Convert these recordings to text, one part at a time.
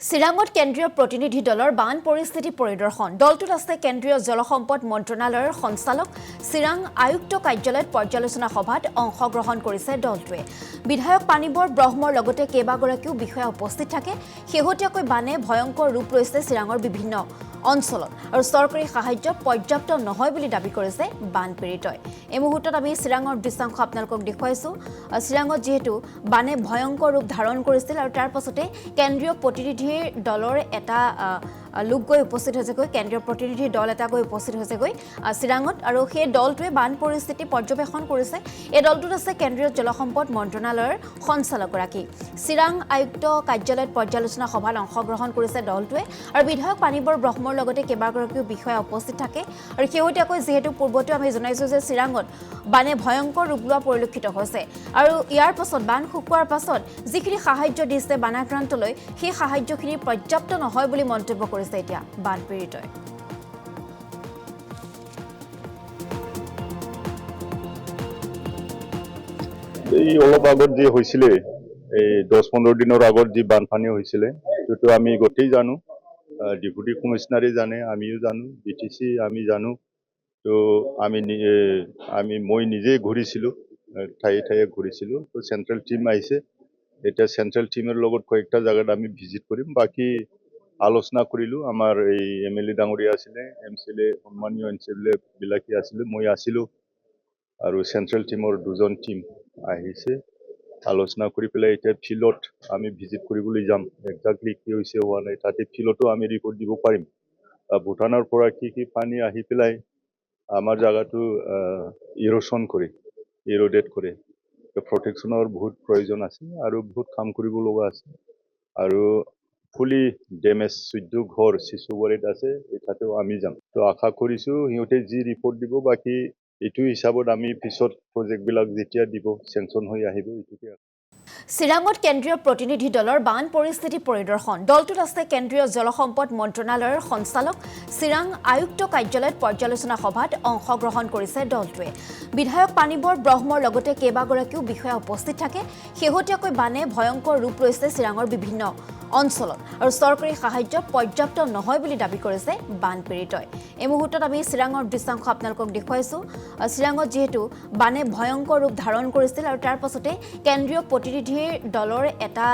চিৰাঙত কেন্দ্ৰীয় প্ৰতিনিধি দলৰ বান পৰিস্থিতি পৰিদৰ্শন দলটোত আছে কেন্দ্ৰীয় জলসম্পদ মন্ত্ৰণালয়ৰ সঞ্চালক চিৰাং আয়ুক্ত কাৰ্যালয়ত পৰ্যালোচনা সভাত অংশগ্ৰহণ কৰিছে দলটোৱে বিধায়ক পানীবৰ ব্ৰহ্মৰ লগতে কেইবাগৰাকীও বিষয়া উপস্থিত থাকে শেহতীয়াকৈ বানে ভয়ংকৰ ৰূপ লৈছে চিৰাঙৰ বিভিন্ন অঞ্চলত আৰু চৰকাৰী সাহায্য পৰ্যাপ্ত নহয় বুলি দাবী কৰিছে বানপীড়িতই এই মুহূৰ্তত আমি চিৰাঙৰ দৃশ্যাংশ আপোনালোকক দেখুৱাইছো চিৰাঙত যেহেতু বানে ভয়ংকৰ ৰূপ ধাৰণ কৰিছিল আৰু তাৰ পাছতে কেন্দ্ৰীয় প্ৰতিনিধিৰ দলৰ এটা লোক গৈ উপস্থিত হৈছেগৈ কেন্দ্ৰীয় প্ৰতিনিধিৰ দল এটা গৈ উপস্থিত হৈছেগৈ চিৰাঙত আৰু সেই দলটোৱে বান পৰিস্থিতি পৰ্যবেক্ষণ কৰিছে এই দলটোত আছে কেন্দ্ৰীয় জলসম্পদ মন্ত্ৰণালয়ৰ সঞ্চালকগৰাকী চিৰাং আয়ুক্ত কাৰ্যালয়ত পৰ্যালোচনা সভাত অংশগ্ৰহণ কৰিছে দলটোৱে আৰু বিধায়ক পানীবৰ ব্ৰহ্মৰ লগতে কেইবাগৰাকীও বিষয়া উপস্থিত থাকে আৰু শেহতীয়াকৈ যেহেতু পূৰ্বতে আমি জনাইছো যে চিৰাঙত বানে ভয়ংকৰ ৰূপ লোৱা পৰিলক্ষিত হৈছে আৰু ইয়াৰ পাছত বান শুকোৱাৰ পাছত যিখিনি সাহায্য দিছে বানাক্ৰান্তলৈ সেই সাহায্যখিনি পৰ্যাপ্ত নহয় বুলি মন্তব্য কৰিছে এতিয়া বানপীড়িতই এই অলপ আগত যে হৈছিল এই 10-15 দিনৰ আগত যে বানপানী হৈছিল সেইটো আমি গোটেই জানো ডেপুটি কমিশনাৰে জানে আমিও জানো বিটিসি আমি জানো তো মই নিজে ঘূৰিছিলো ঠায়ে ঠায়ে ঘূৰিছিলো তো সেন্ট্ৰাল টিম আহিছে এটা সেন্ট্ৰাল টিমেৰ লগত কয়েকটা জায়গাত আমি ভিজিট কৰিম বাকি আলোচনা কৰিলো আমাৰ এই এমএলএ ডাঙৰীয়া আছিলে এমসিএলএ সন্মানীয় এমসিএলএ বিলাকি আছিলে মই আছিলো আৰু সেন্ট্ৰাল টিমৰ দুজন টিম আহিছে আলোচনা কৰি পেলাই এতিয়া ফিল্ডত আমি ভিজিট কৰিবলৈ যাম এক্সাক্টলি কি হৈছে হোৱা নাই তাতে ফিল্ডতো আমি ৰিপৰ্ট দিব পাৰিম ভুটানৰ পৰা কি পানী আহি পেলাই আমাৰ জায়গাটো ইৰোশন কৰে ইৰোডেট কৰে প্ৰটেকশ্যনৰ বহুত প্ৰয়োজন আছে আৰু বহুত কাম কৰিব লগা আছে আৰু ফুলি ডেমেজ 14 ঘৰ শিশুবাৰীত আছে এটাতেও আমি যাম তো আশা কৰিছো সিহঁতে যি ৰিপৰ্ট দিব বাকি এইটো হিচাপত আমি পিছত প্ৰজেক্ট বিলাক যেতিয়া দিব সেনকশন হৈ আহিব এইটোকে চিৰাঙত কেন্দ্ৰীয় প্ৰতিনিধি দলৰ বান পৰিস্থিতি পৰিদৰ্শন দলটোত আছে কেন্দ্ৰীয় জলসম্পদ মন্ত্ৰণালয়ৰ সঞ্চালক চিৰাং আয়ুক্ত কাৰ্যালয়ত পৰ্যালোচনা সভাত অংশগ্ৰহণ কৰিছে দলটোৱে বিধায়ক পানীবৰ ব্ৰহ্মৰ লগতে কেইবাগৰাকীও বিষয়া উপস্থিত থাকে শেহতীয়াকৈ বানে ভয়ংকৰ ৰূপ লৈছে চিৰাঙৰ বিভিন্ন অঞ্চলত আৰু চৰকাৰী সাহায্য পৰ্যাপ্ত নহয় বুলি দাবী কৰিছে বানপীড়িতই এই মুহূৰ্তত আমি চিৰাঙৰ দৃশ্যাংশ আপোনালোকক দেখুৱাইছো চিৰাঙত যেহেতু বানে ভয়ংকৰ ৰূপ ধাৰণ কৰিছিল আৰু তাৰ পাছতে কেন্দ্ৰীয় প্ৰতিনিধিৰ দলৰ এটা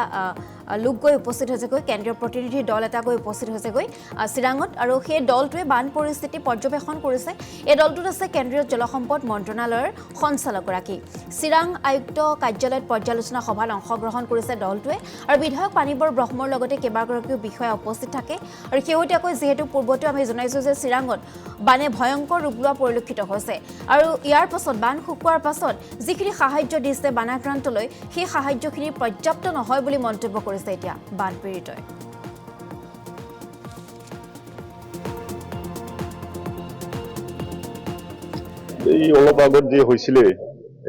লোক গৈ উপস্থিত হৈছেগৈ কেন্দ্ৰীয় প্ৰতিনিধিৰ দল এটা গৈ উপস্থিত হৈছেগৈ চিৰাঙত আৰু সেই দলটোৱে বান পৰিস্থিতি পৰ্যবেক্ষণ কৰিছে এই দলটোত আছে কেন্দ্ৰীয় জলসম্পদ মন্ত্ৰণালয়ৰ সঞ্চালকগৰাকী চিৰাং আয়ুক্ত কাৰ্যালয়ত পৰ্যালোচনা সভাত অংশগ্ৰহণ কৰিছে দলটোৱে আৰু বিধায়ক পানীবৰ ব্ৰহ্মৰ লগতে কেইবাগৰাকীও বিষয়া উপস্থিত থাকে আৰু শেহতীয়াকৈ যেহেতু পূৰ্বতে আমি জনাইছো যে চিৰাঙত বানে ভয়ংকৰ ৰূপ লোৱা পৰিলক্ষিত হৈছে আৰু ইয়াৰ পাছত বান শুকোৱাৰ পাছত যিখিনি সাহায্য দিছে বানাক্ৰান্তলৈ সেই সাহায্যখিনি পৰ্যাপ্ত নহয় বুলি মন্তব্য কৰিছে এতিয়া বানপীড়িতই এই অলপ আগত যে হৈছিল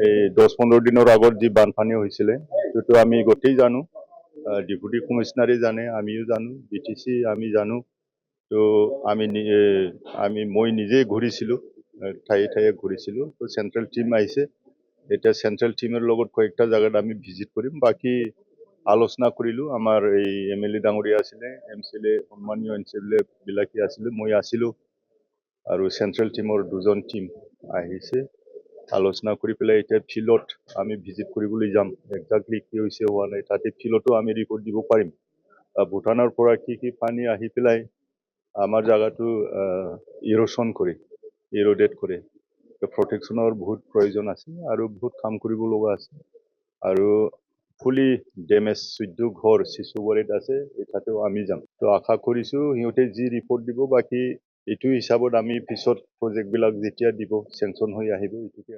এই 10-15 দিনৰ আগত যে বানপানী হৈছিল সেইটো আমি গোটেই জানো ডেপুটি কমিশনাৰে জানে আমিও জানো বিটিসি আমি জানো তো মই নিজে ঘূৰিছিলো ঠায়ে ঠায়ে ঘূৰিছিলো তো সেন্ট্ৰাল টিম আহিছে এটা সেন্ট্ৰাল টিমেৰ লগত কয়েকটা জায়গাত আমি ভিজিট কৰিম বাকি আলোচনা কৰিলো আমাৰ এই এমএলএ ডাঙৰীয়া আছিলে এমসিএলএ সন্মানীয় এমসিএলএ বিলাকি আছিলে মই আছিলো আৰু সেন্ট্ৰাল টিমৰ দুজন টিম আহিছে আলোচনা কৰি পেলাই এতিয়া ফিল্ডত আমি ভিজিট কৰিবলৈ যাম এক্সাক্টলি কি হৈছে হোৱা নাই তাতে ফিল্ডতো আমি ৰিপৰ্ট দিব পাৰিম ভুটানৰ পৰা কি পানী আহি পেলাই আমাৰ জায়গাটো ইৰোশন কৰে ইৰোডেট কৰে প্ৰটেকশ্যনৰ বহুত প্ৰয়োজন আছে আৰু বহুত কাম কৰিব লগা আছে আৰু ফুলি ডেমেজ 14 ঘৰ শিশুবাৰীত আছে এটাতেও আমি যাম তো আশা কৰিছো সিহঁতে যি ৰিপৰ্ট দিব বাকি এইটো হিচাপত আমি পিছত প্ৰজেক্ট বিলাক যেতিয়া দিব সেনকশন হৈ আহিব এইটোকে